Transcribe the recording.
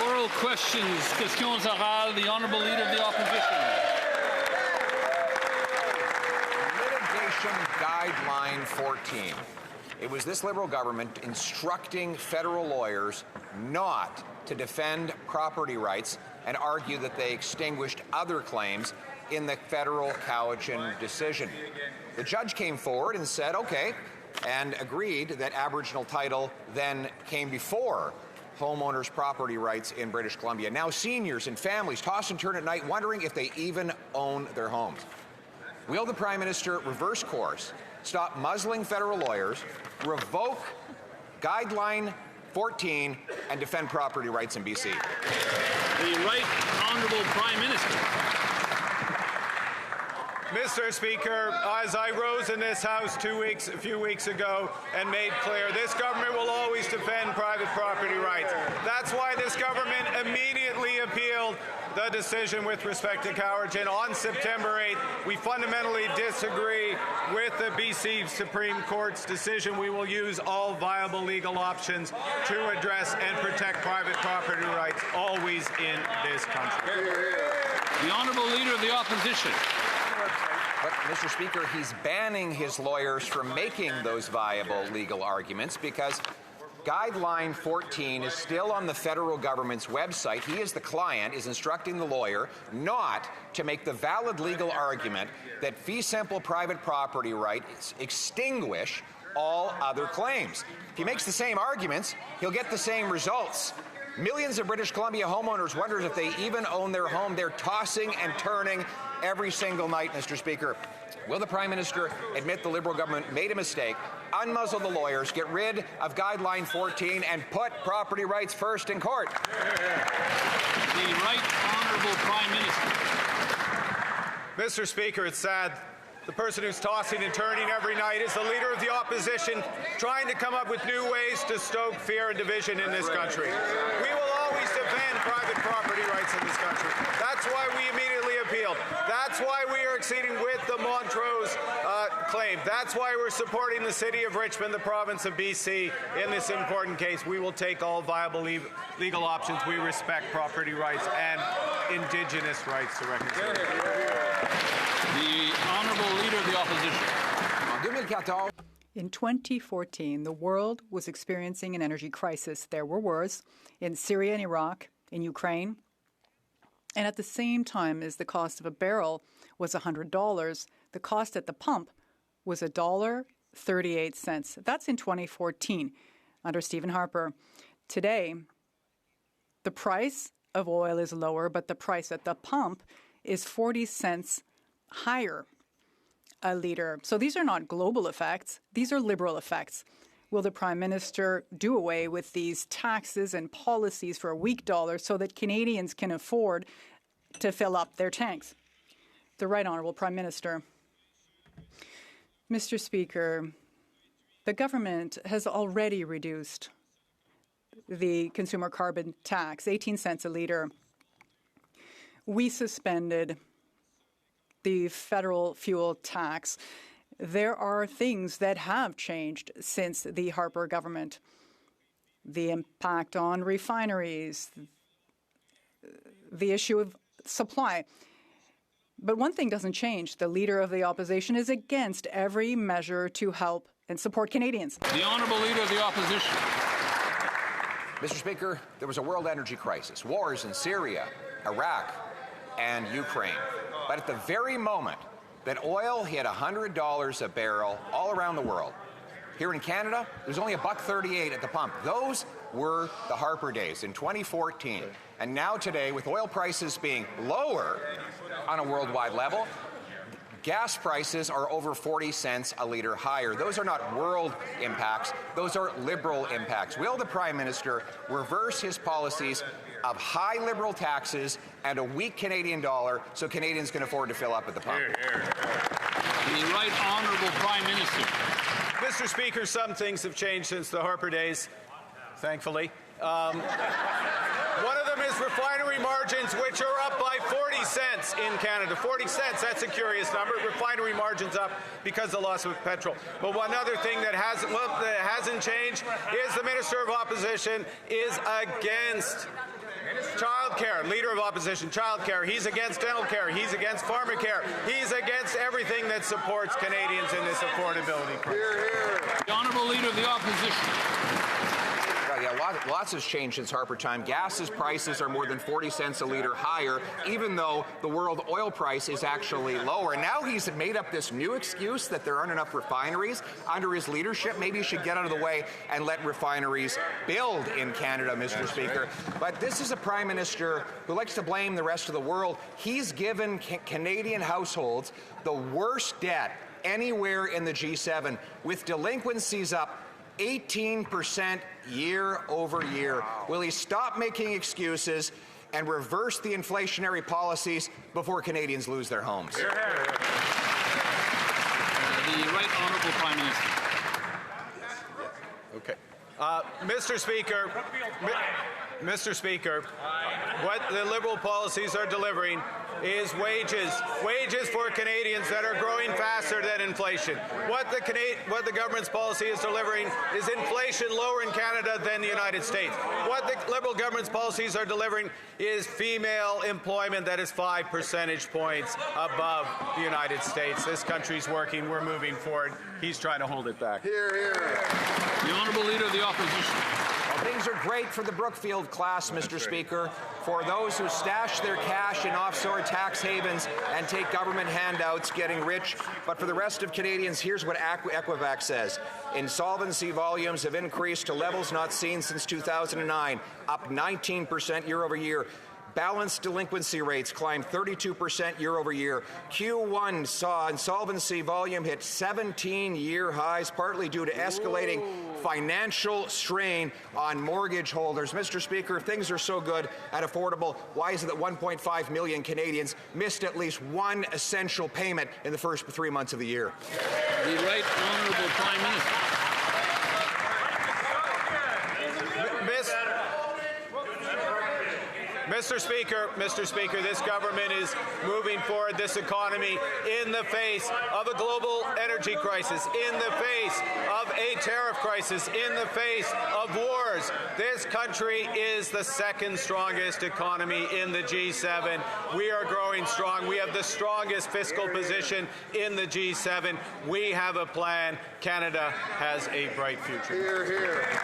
Oral questions. Questions orales. The Honourable Leader of the Opposition. Litigation Guideline 14. It was this Liberal government instructing federal lawyers not to defend property rights and argue that they extinguished other claims in the federal Cowichan decision. The judge came forward and said, okay, and agreed that Aboriginal title then came before homeowners' property rights in British Columbia. Now seniors and families toss and turn at night wondering if they even own their homes. Will the Prime Minister reverse course, stop muzzling federal lawyers, revoke Guideline 14, and defend property rights in BC? The Right Honourable Prime Minister. Mr. Speaker, as I rose in this House a few weeks ago and made clear, this government will always defend private property rights. That's why this government immediately appealed the decision with respect to Cowichan on September 8th. We fundamentally disagree with the BC Supreme Court's decision. We will use all viable legal options to address and protect private property rights always in this country. The Honourable Leader of the Opposition. But, Mr. Speaker, he's banning his lawyers from making those viable legal arguments because Guideline 14 is still on the federal government's website. He, as the client, is instructing the lawyer not to make the valid legal argument that fee simple private property rights extinguish all other claims. If he makes the same arguments, he'll get the same results. Millions of British Columbia homeowners wonder if they even own their home. They're tossing and turning every single night, Mr. Speaker. Will the Prime Minister admit the Liberal government made a mistake, unmuzzle the lawyers, get rid of Guideline 14, and put property rights first in court? The Right Honourable Prime Minister. Mr. Speaker, it's sad. The person who's tossing and turning every night is the Leader of the Opposition, trying to come up with new ways to stoke fear and division in this country. We will always defend private property rights in this country. That's why we immediately appealed. That's why we are acceding with the Montrose claim. That's why we're supporting the City of Richmond, the province of BC, in this important case. We will take all viable legal options. We respect property rights and Indigenous rights to reconciliation. The Honourable Leader of the Opposition. In 2014, the world was experiencing an energy crisis. There were wars in Syria and Iraq, in Ukraine. And at the same time as the cost of a barrel was $100, the cost at the pump was $1.38. That's in 2014 under Stephen Harper. Today, the price of oil is lower, but the price at the pump is 40 cents higher a litre. So these are not global effects. These are Liberal effects. Will the Prime Minister do away with these taxes and policies for a weak dollar so that Canadians can afford to fill up their tanks? The Right Honourable Prime Minister. Mr. Speaker, the government has already reduced the consumer carbon tax, 18 cents a litre. We suspended the federal fuel tax. There are things that have changed since the Harper government. The impact on refineries, the issue of supply. But one thing doesn't change. The Leader of the Opposition is against every measure to help and support Canadians. The Honourable Leader of the Opposition. Mr. Speaker, there was a world energy crisis, wars in Syria, Iraq, and Ukraine. But at the very moment that oil hit $100 a barrel all around the world, here in Canada, there's only $1.38 at the pump. Those were the Harper days in 2014. And now today, with oil prices being lower on a worldwide level, gas prices are over 40 cents a litre higher. Those are not world impacts. Those are Liberal impacts. Will the Prime Minister reverse his policies of high Liberal taxes and a weak Canadian dollar so Canadians can afford to fill up at the pump? The Right Honourable Prime Minister. Mr. Speaker, some things have changed since the Harper days, thankfully. One of them is refinery margins, which are up by 40 cents in Canada. 40 cents, that's a curious number. Refinery margins up because of the loss of petrol. But one other thing that hasn't changed is the Minister of Opposition is against childcare. Leader of Opposition, childcare. He's against dental care. He's against pharmacare. He's against everything that supports Canadians in this affordability crisis. The Honourable Leader of the Opposition. Lots has changed since Harper time. Gas's prices are more than 40 cents a litre higher, even though the world oil price is actually lower. And now he's made up this new excuse that there aren't enough refineries under his leadership. Maybe he should get out of the way and let refineries build in Canada, Mr. Speaker. But this is a Prime Minister who likes to blame the rest of the world. He's given Canadian households the worst debt anywhere in the G7, with delinquencies up 18% year over year. Will he stop making excuses and reverse the inflationary policies before Canadians lose their homes? The Right Honourable Prime Minister. Okay. Mr. Speaker, what the Liberal policies are delivering is wages for Canadians that are growing faster than inflation. What the government's policy is delivering is inflation lower in Canada than the United States. What the Liberal government's policies are delivering is female employment that is 5 percentage points above the United States. This country's working. We're moving forward. He's trying to hold it back. Hear, hear. The Honourable Leader of the Opposition. Things are great for the Brookfield class, Mr. Speaker, for those who stash their cash in offshore tax havens and take government handouts getting rich. But for the rest of Canadians, here's what Equifax says. Insolvency volumes have increased to levels not seen since 2009, up 19% year over year. Balanced delinquency rates climbed 32% year over year. Q1 saw insolvency volume hit 17-year highs, partly due to escalating financial strain on mortgage holders. Mr. Speaker, if things are so good and affordable, why is it that 1.5 million Canadians missed at least one essential payment in the first 3 months of the year? The Right Honourable Prime Minister. Mr. Speaker, this government is moving forward this economy in the face of a global energy crisis, in the face of a tariff crisis, in the face of wars. This country is the second strongest economy in the G7. We are growing strong. We have the strongest fiscal position in the G7. We have a plan. Canada has a bright future. Hear, hear.